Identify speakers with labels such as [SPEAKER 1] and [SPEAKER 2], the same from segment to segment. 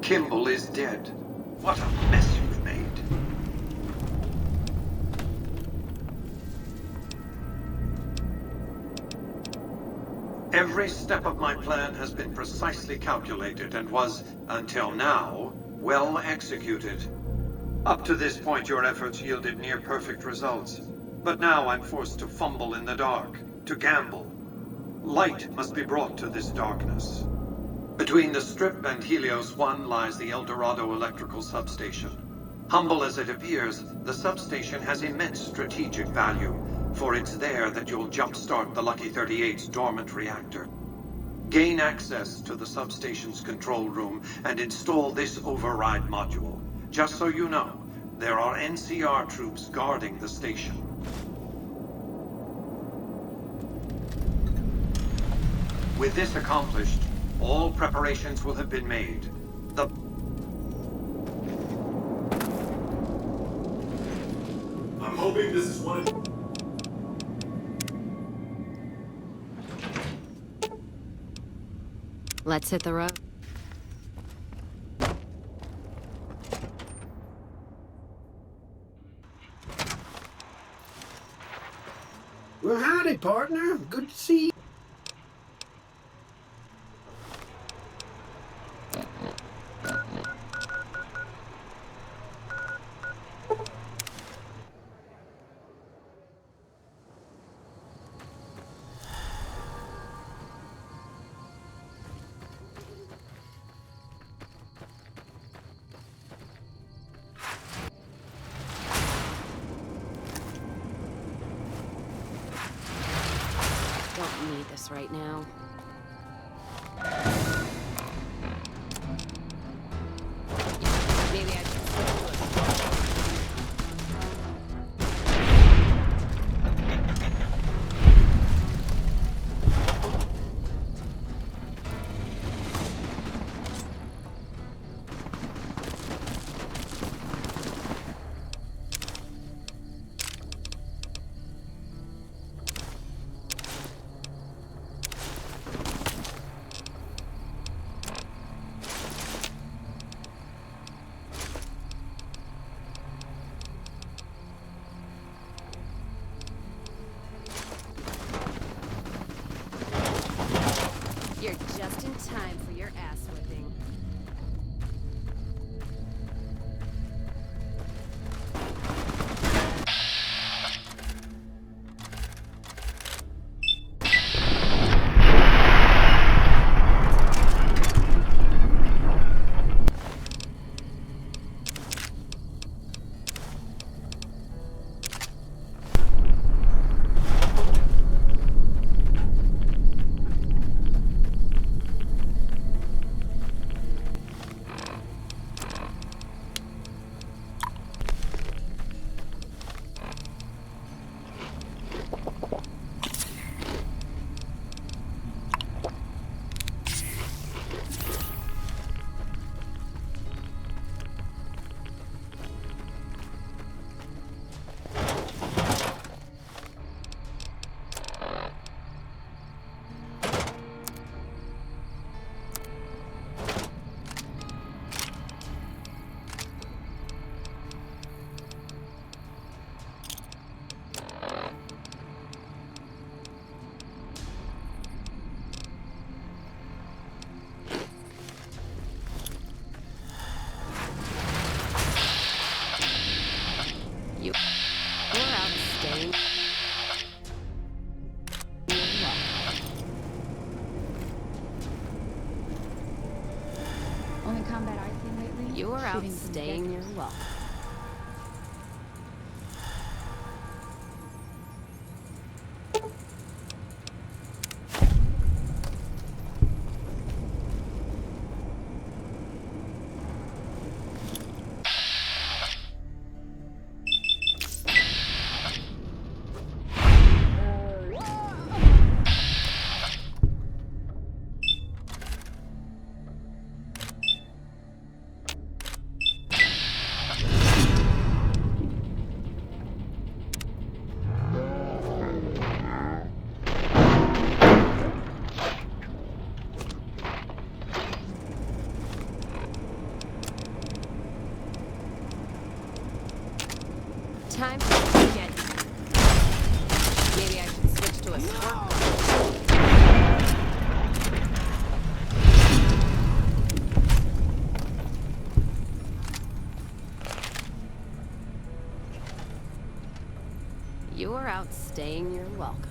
[SPEAKER 1] Kimball is dead. What a mess you've made. Every step of my plan has been precisely calculated and was, until now, well executed. Up to this point, your efforts yielded near-perfect results. But now I'm forced to fumble in the dark, to gamble. Light must be brought to this darkness. Between the Strip and Helios 1 lies the El Dorado electrical substation. Humble as it appears, the substation has immense strategic value, for it's there that you'll jumpstart the Lucky 38's dormant reactor. Gain access to the substation's control room and install this override module. Just so you know, there are NCR troops guarding the station. With this accomplished, all preparations will have been made.
[SPEAKER 2] I'm hoping this is one of...
[SPEAKER 3] Let's hit the road.
[SPEAKER 4] Well, howdy, partner. Good to see you.
[SPEAKER 3] Don't need this right now. Maybe I should You're just in time for your ass whipping. You're out staying.
[SPEAKER 5] Only combat I've seen lately.
[SPEAKER 3] You're out
[SPEAKER 5] shooting from
[SPEAKER 3] staying
[SPEAKER 5] deck.
[SPEAKER 3] your welcome. Time to get. Maybe I should switch to a squirt gun. You are outstaying your welcome.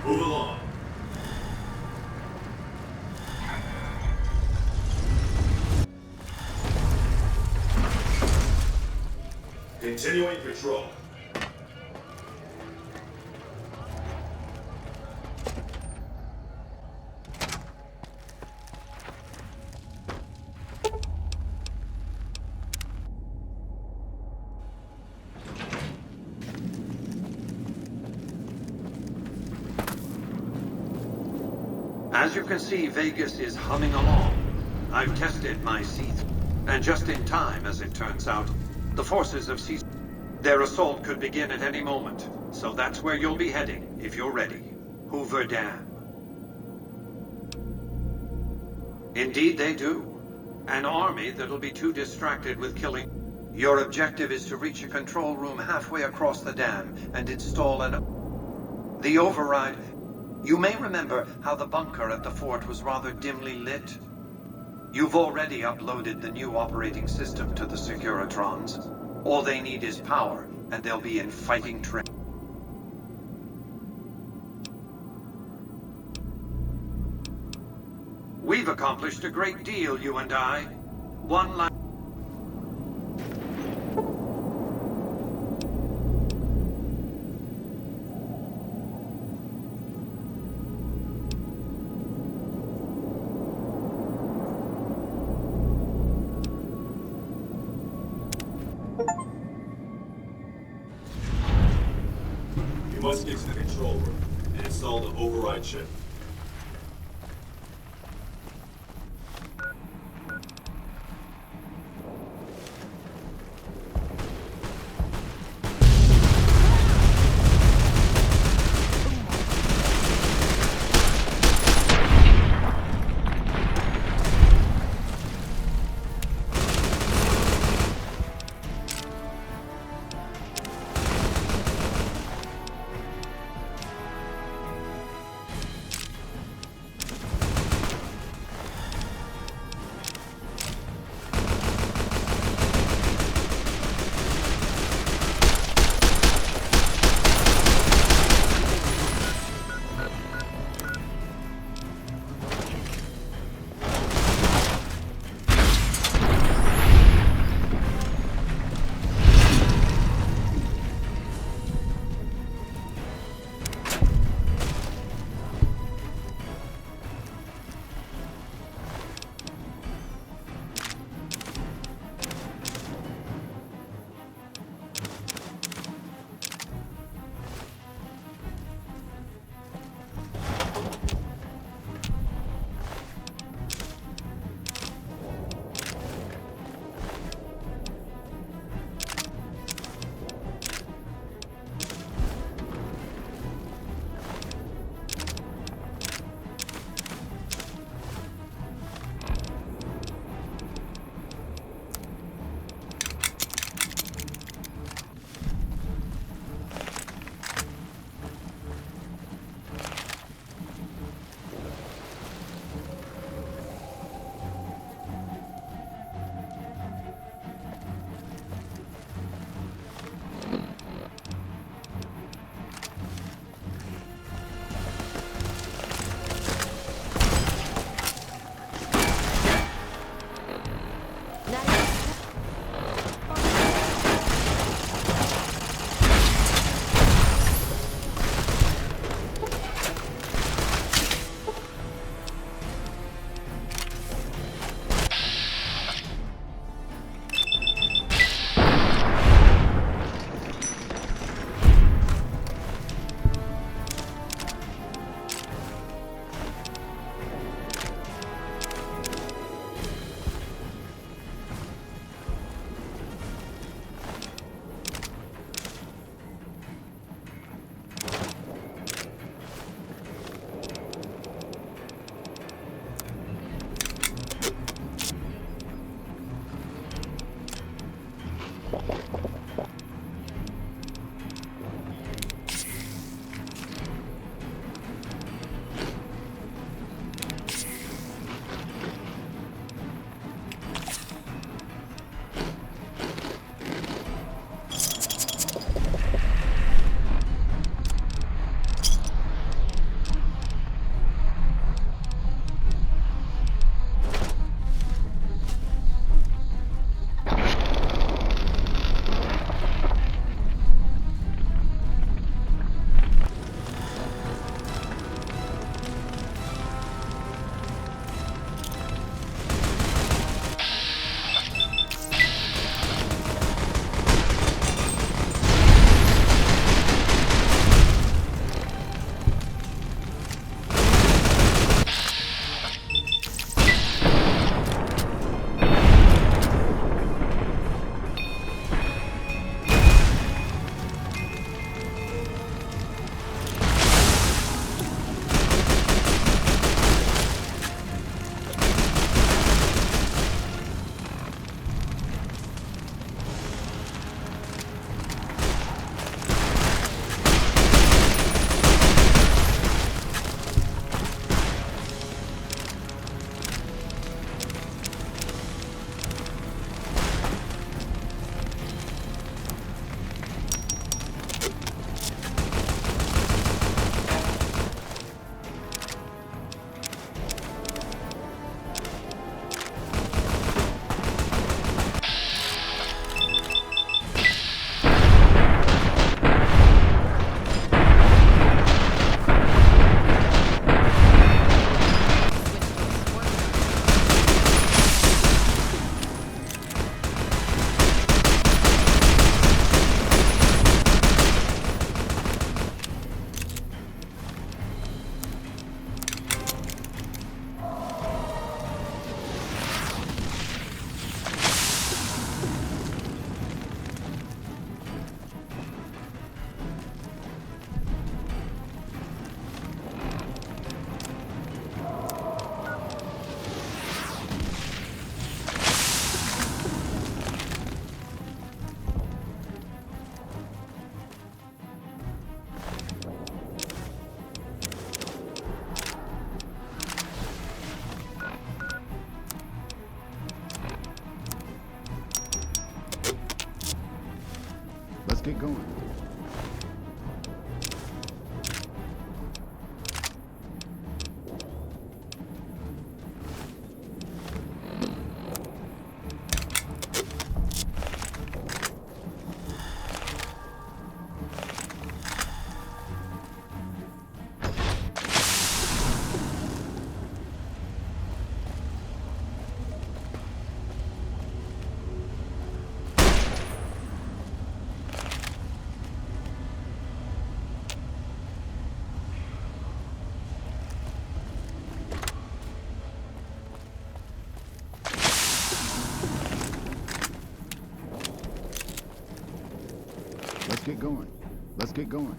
[SPEAKER 2] Move along. Continuing patrol.
[SPEAKER 1] As you can see, Vegas is humming along. I've tested my C, and just in time, as it turns out, the forces of C. Their assault could begin at any moment, so that's where you'll be heading, if you're ready. Hoover Dam. Indeed they do. An army that'll be too distracted with killing. Your objective is to reach a control room halfway across the dam and install the override. You may remember how the bunker at the fort was rather dimly lit. You've already uploaded the new operating system to the Securitrons. All they need is power, and they'll be in fighting trim. We've accomplished a great deal, you and I. One last...
[SPEAKER 2] You must get to the control room and install the override chip.
[SPEAKER 6] Let's get going. Let's get going. Let's get going.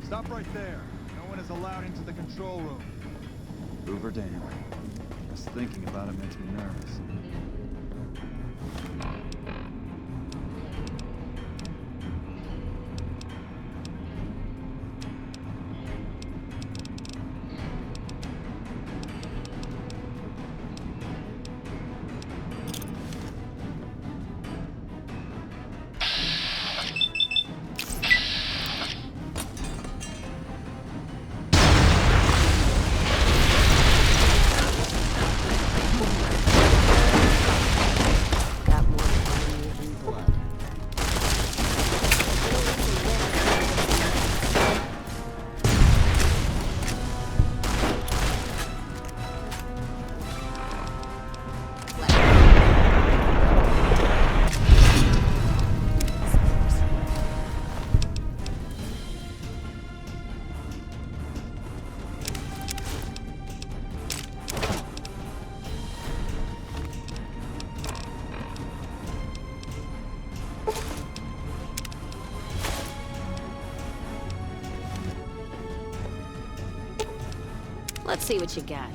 [SPEAKER 7] Stop right there. No one is allowed into the control room.
[SPEAKER 8] Hoover Dam. Just thinking about it makes me nervous.
[SPEAKER 3] Got more fire than blood. Let's see what you got.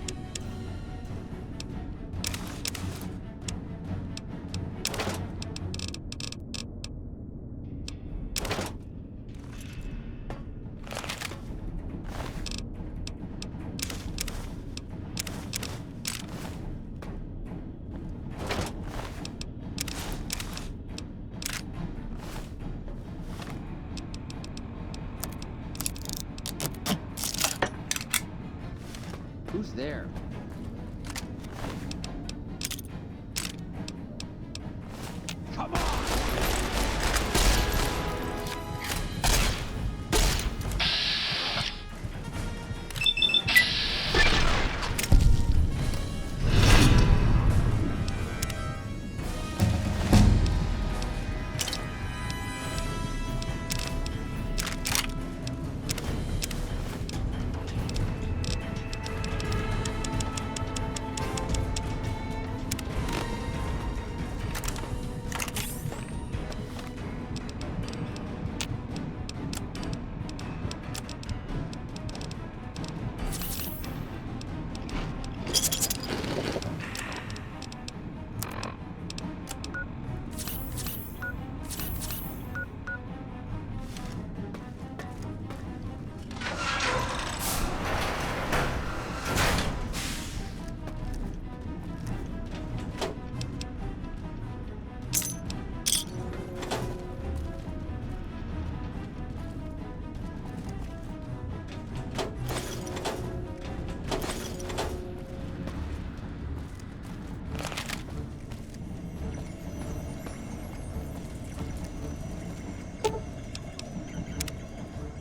[SPEAKER 8] Who's there?
[SPEAKER 7] Come on!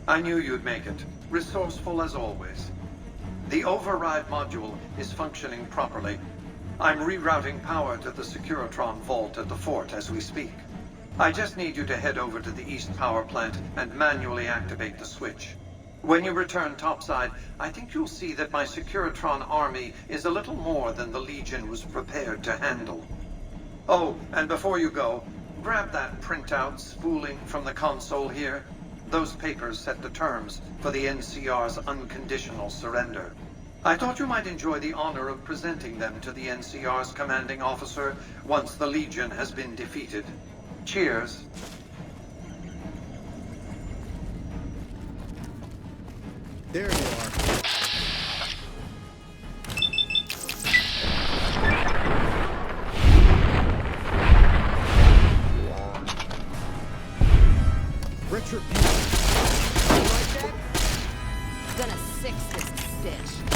[SPEAKER 1] I knew you'd make it. Resourceful as always. The override module is functioning properly. I'm rerouting power to the Securitron vault at the fort as we speak. I just need you to head over to the East Power Plant and manually activate the switch. When you return topside, I think you'll see that my Securitron army is a little more than the Legion was prepared to handle. Oh, and before you go, grab that printout spooling from the console here. Those papers set the terms for the NCR's unconditional surrender. I thought you might enjoy the honor of presenting them to the NCR's commanding officer once the Legion has been defeated. Cheers.
[SPEAKER 4] There you are. Retribution.
[SPEAKER 3] Gonna six this bitch.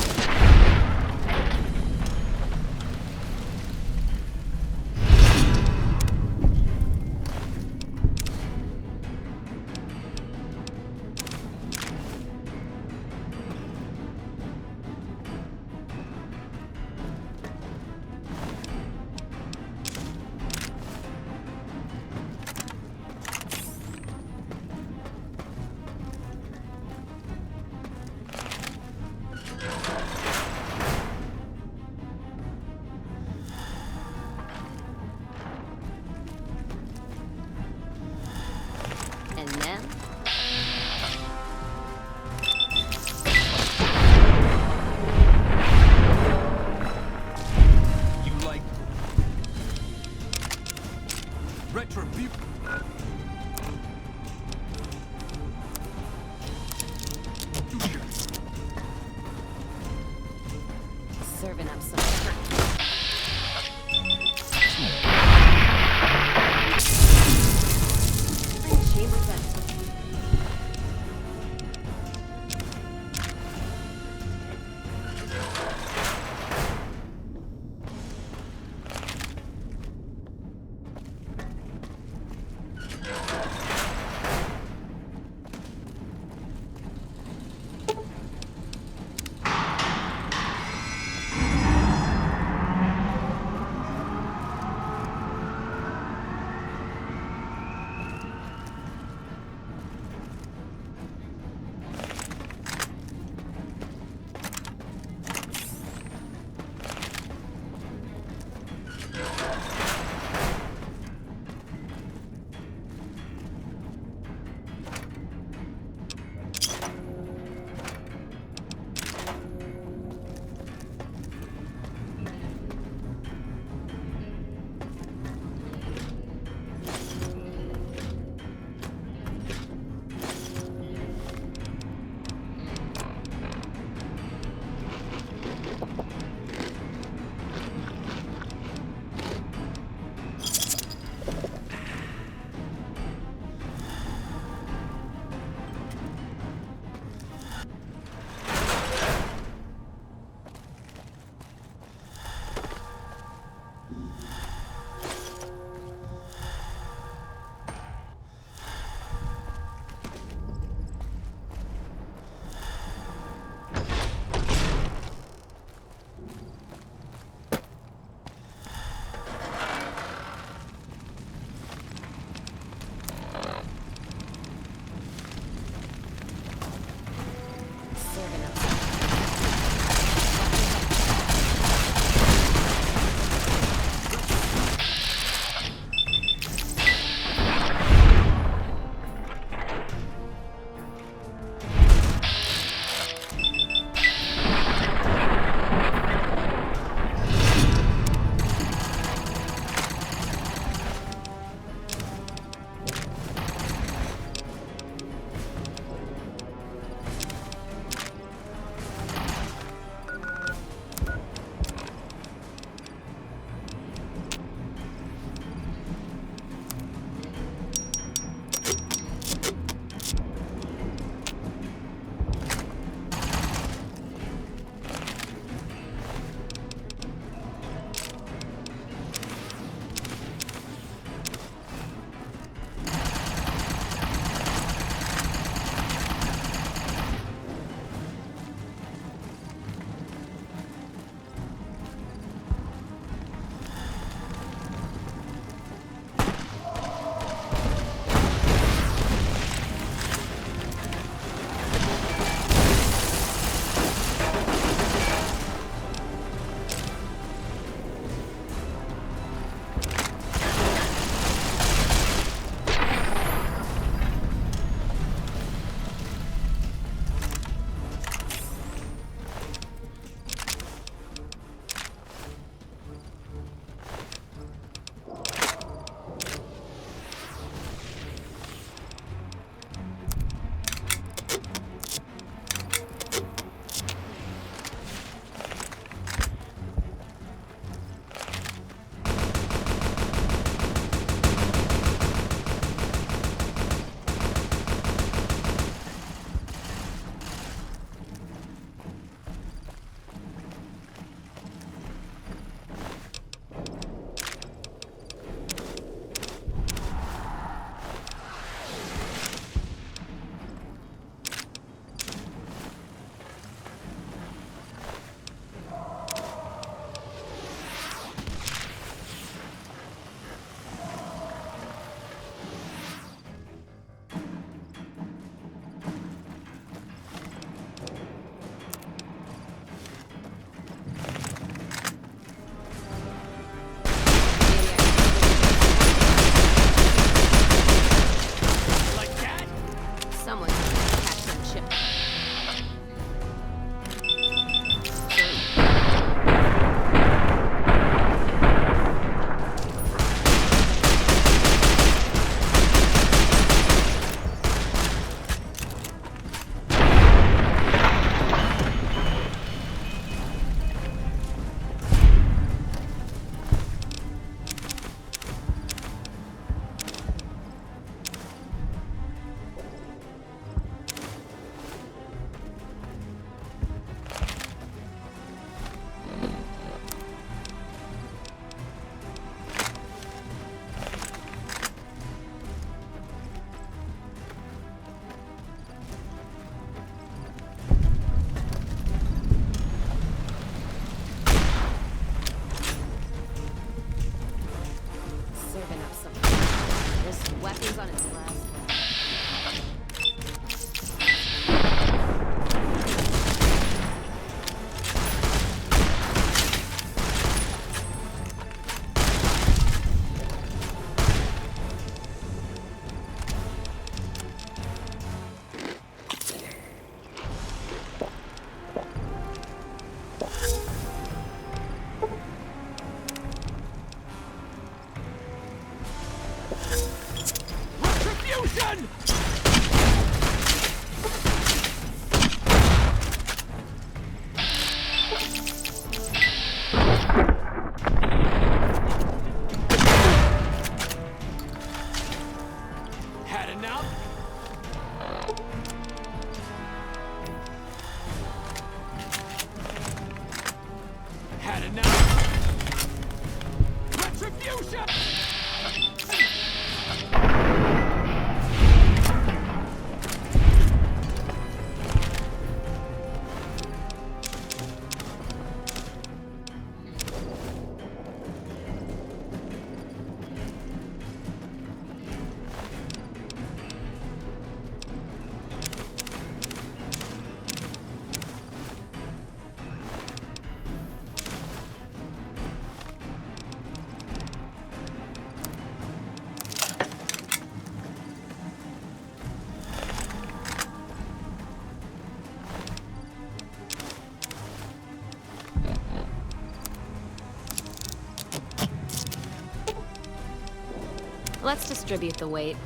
[SPEAKER 3] Let's distribute the weight.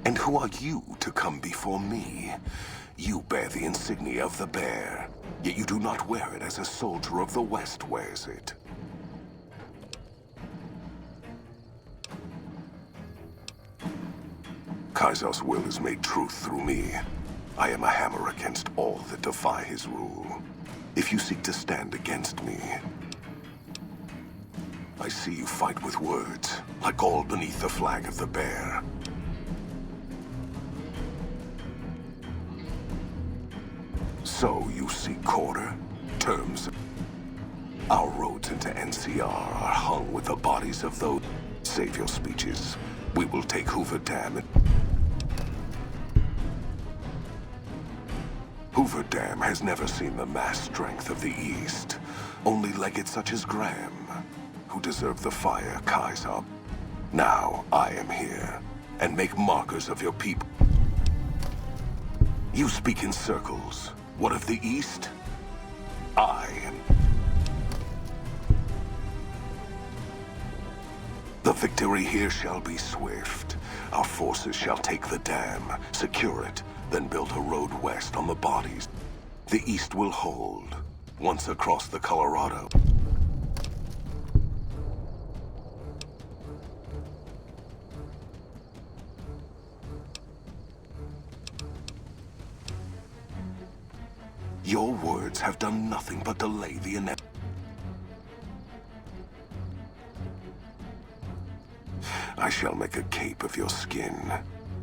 [SPEAKER 9] And who are you to come before me? You bear the insignia of the bear, yet you do not wear it as a soldier of the West wears it. Kaiser's will is made truth through me. I am a hammer against all that defy his rule. If you seek to stand against me, I see you fight with words, like all beneath the flag of the bear. So you seek quarter? Terms? Our roads into NCR are hung with the bodies of those. Save your speeches. We will take Hoover Dam and... Hoover Dam has never seen the mass strength of the East. Only legates such as Graham, who deserve the fire Kaiser. Now I am here, and make markers of your people. You speak in circles. What of the East? I am... The victory here shall be swift. Our forces shall take the dam, secure it, then build a road west on the bodies. The East will hold, once across the Colorado. Your words have done nothing but delay the inevitable. I shall make a cape of your skin,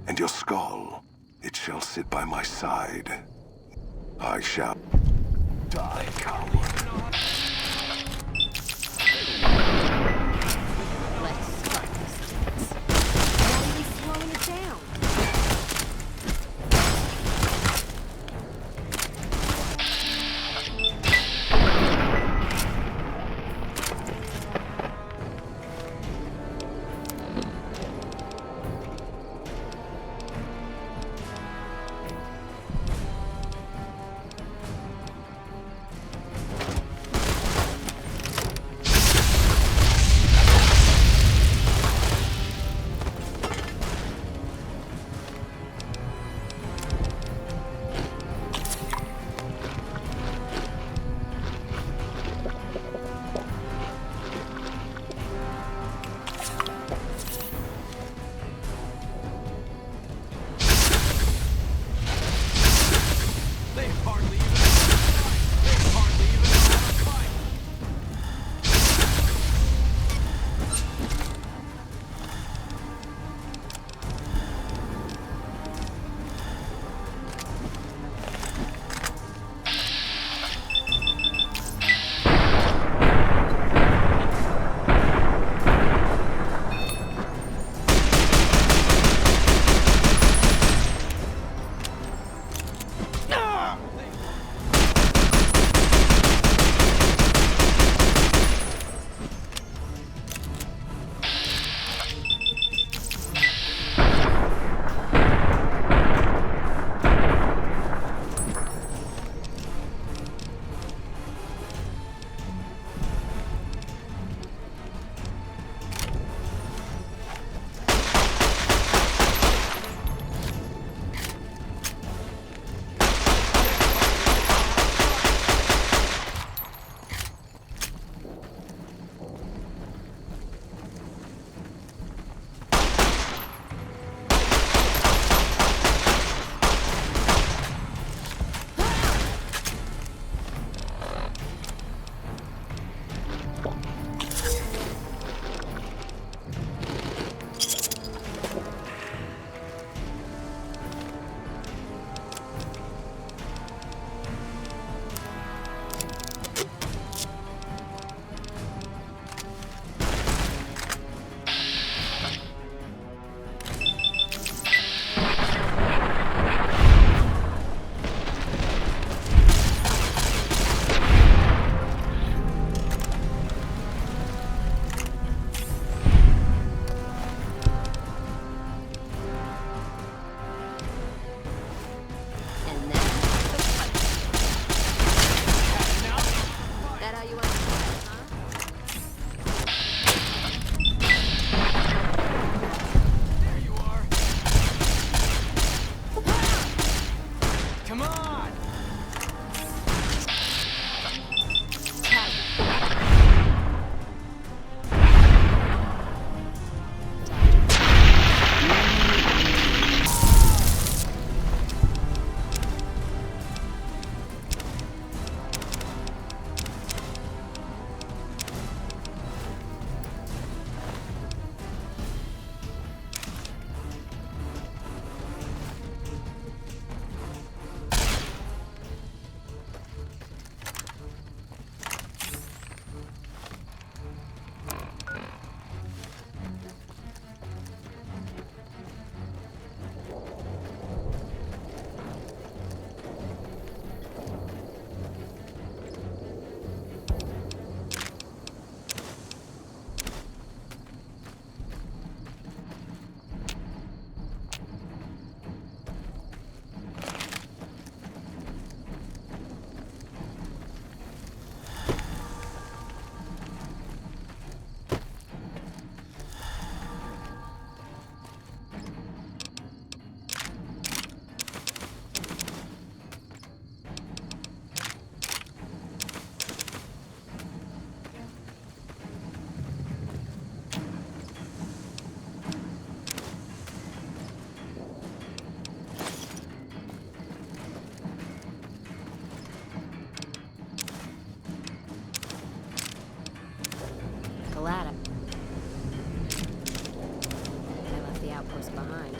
[SPEAKER 9] and your skull, it shall sit by my side. I shall die, coward.
[SPEAKER 3] Let's start this dance. Why are we slowing it down? glad I left the outpost behind.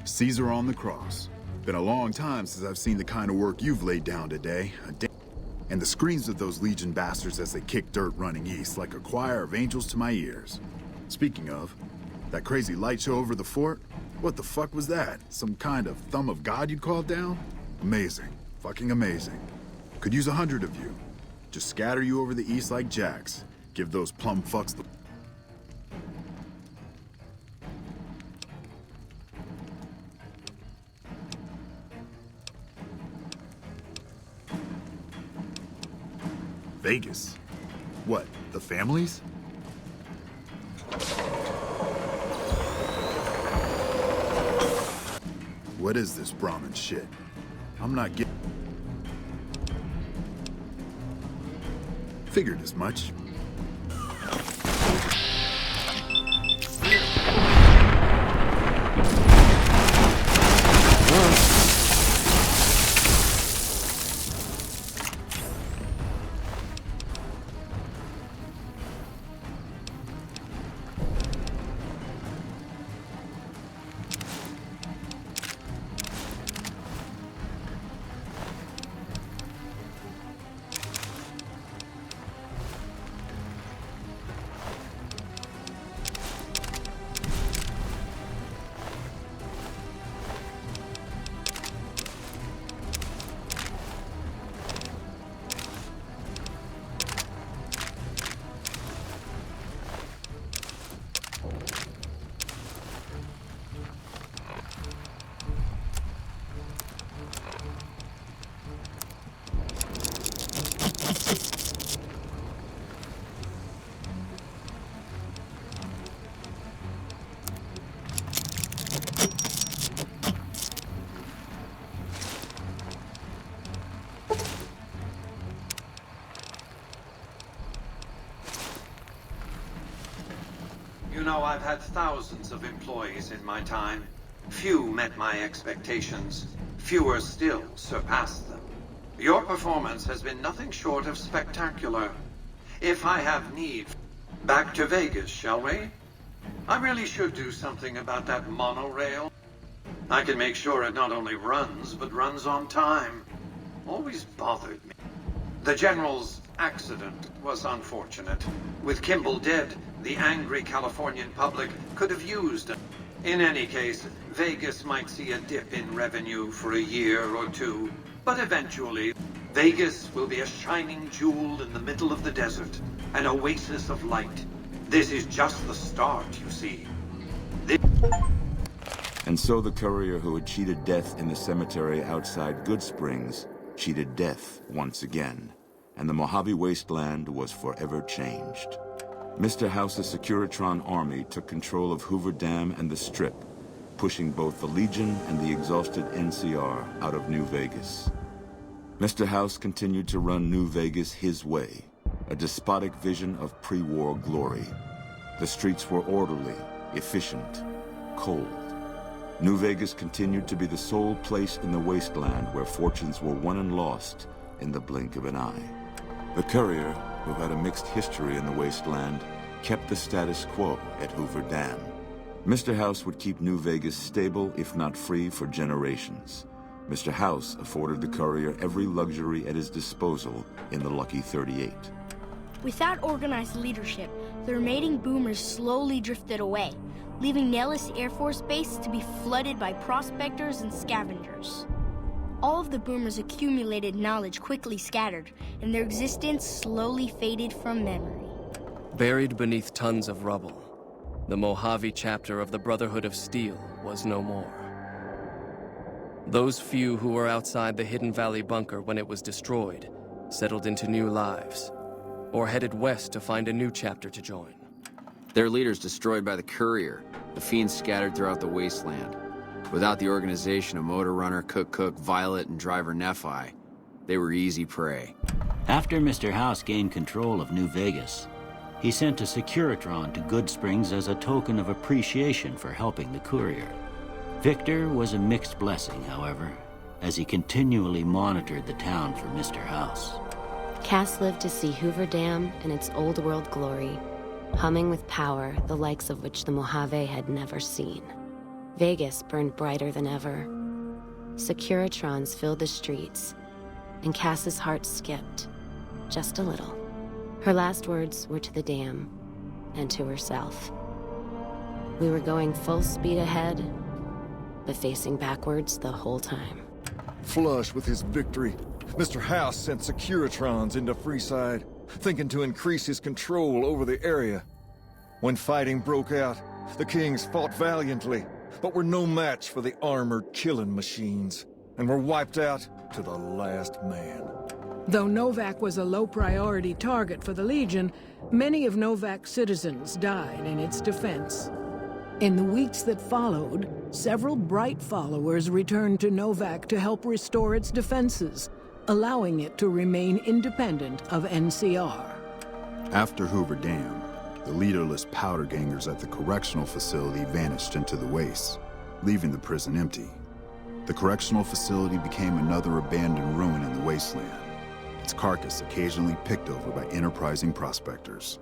[SPEAKER 6] Caesar on the cross. Been a long time since I've seen the kind of work you've laid down today. And the screams of those Legion bastards as they kick dirt running east like a choir of angels to my ears. Speaking of, that crazy light show over the fort? What the fuck was that? Some kind of thumb of God you'd called down? Amazing. Fucking amazing. Could use 100 of you. Just scatter you over the east like jacks. Give those plum fucks the... Vegas? What, the families? What is this Brahmin shit? I'm not getting... Figured as much.
[SPEAKER 1] You know, I've had thousands of employees in my time. Few met my expectations. Fewer still surpassed them. Your performance has been nothing short of spectacular. If I have need, back to Vegas, shall we? I really should do something about that monorail. I can make sure it not only runs, but runs on time. Always bothered me. The General's accident was unfortunate. With Kimball dead, the angry Californian public could have used it. In any case, Vegas might see a dip in revenue for a year or two, but eventually, Vegas will be a shining jewel in the middle of the desert, an oasis of light. This is just the start, you see.
[SPEAKER 10] And so the courier who had cheated death in the cemetery outside Good Springs cheated death once again, and the Mojave Wasteland was forever changed. Mr. House's Securitron army took control of Hoover Dam and the Strip, pushing both the Legion and the exhausted NCR out of New Vegas. Mr. House continued to run New Vegas his way, a despotic vision of pre-war glory. The streets were orderly, efficient, cold. New Vegas continued to be the sole place in the wasteland where fortunes were won and lost in the blink of an eye. The courier, who had a mixed history in the wasteland, kept the status quo at Hoover Dam. Mr. House would keep New Vegas stable, if not free, for generations. Mr. House afforded the courier every luxury at his disposal in the Lucky 38.
[SPEAKER 11] Without organized leadership, the remaining boomers slowly drifted away, leaving Nellis Air Force Base to be flooded by prospectors and scavengers. All of the boomers' accumulated knowledge quickly scattered, and their existence slowly faded from memory.
[SPEAKER 12] Buried beneath tons of rubble, the Mojave chapter of the Brotherhood of Steel was no more. Those few who were outside the Hidden Valley bunker when it was destroyed settled into new lives, or headed west to find a new chapter to join.
[SPEAKER 13] Their leaders destroyed by the courier, the fiends scattered throughout the wasteland. Without the organization of Motor Runner, Cook, Violet, and Driver Nephi, they were easy prey.
[SPEAKER 14] After Mr. House gained control of New Vegas, he sent a Securitron to Good Springs as a token of appreciation for helping the courier. Victor was a mixed blessing, however, as he continually monitored the town for Mr. House.
[SPEAKER 15] Cass lived to see Hoover Dam in its old world glory, humming with power the likes of which the Mojave had never seen. Vegas burned brighter than ever. Securitrons filled the streets, and Cass's heart skipped, just a little. Her last words were to the dam, and to herself. We were going full speed ahead, but facing backwards the whole time.
[SPEAKER 16] Flush with his victory, Mr. House sent Securitrons into Freeside, thinking to increase his control over the area. When fighting broke out, the Kings fought valiantly, but were no match for the armored killing machines, and were wiped out to the last man.
[SPEAKER 17] Though Novak was a low-priority target for the Legion, many of Novak's citizens died in its defense. In the weeks that followed, several bright followers returned to Novak to help restore its defenses, allowing it to remain independent of NCR.
[SPEAKER 6] After Hoover Dam, the leaderless powder gangers at the correctional facility vanished into the wastes, leaving the prison empty. The correctional facility became another abandoned ruin in the wasteland, its carcass occasionally picked over by enterprising prospectors.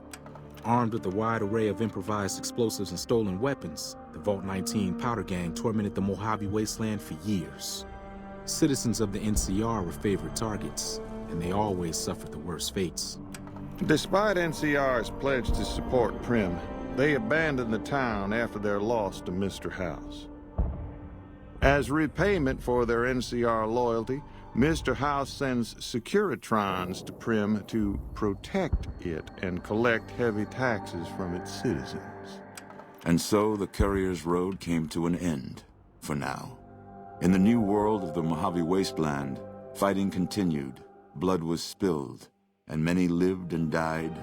[SPEAKER 18] Armed with a wide array of improvised explosives and stolen weapons, the Vault 19 powder gang tormented the Mojave wasteland for years. Citizens of the NCR were favorite targets, and they always suffered the worst fates.
[SPEAKER 19] Despite NCR's pledge to support Prim, they abandoned the town after their loss to Mr. House. As repayment for their NCR loyalty, Mr. House sends Securitrons to Prim to protect it and collect heavy taxes from its citizens.
[SPEAKER 10] And so the Courier's road came to an end, for now. In the new world of the Mojave Wasteland, fighting continued, blood was spilled, and many lived and died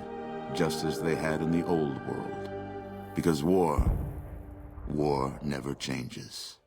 [SPEAKER 10] just as they had in the old world. Because war never changes.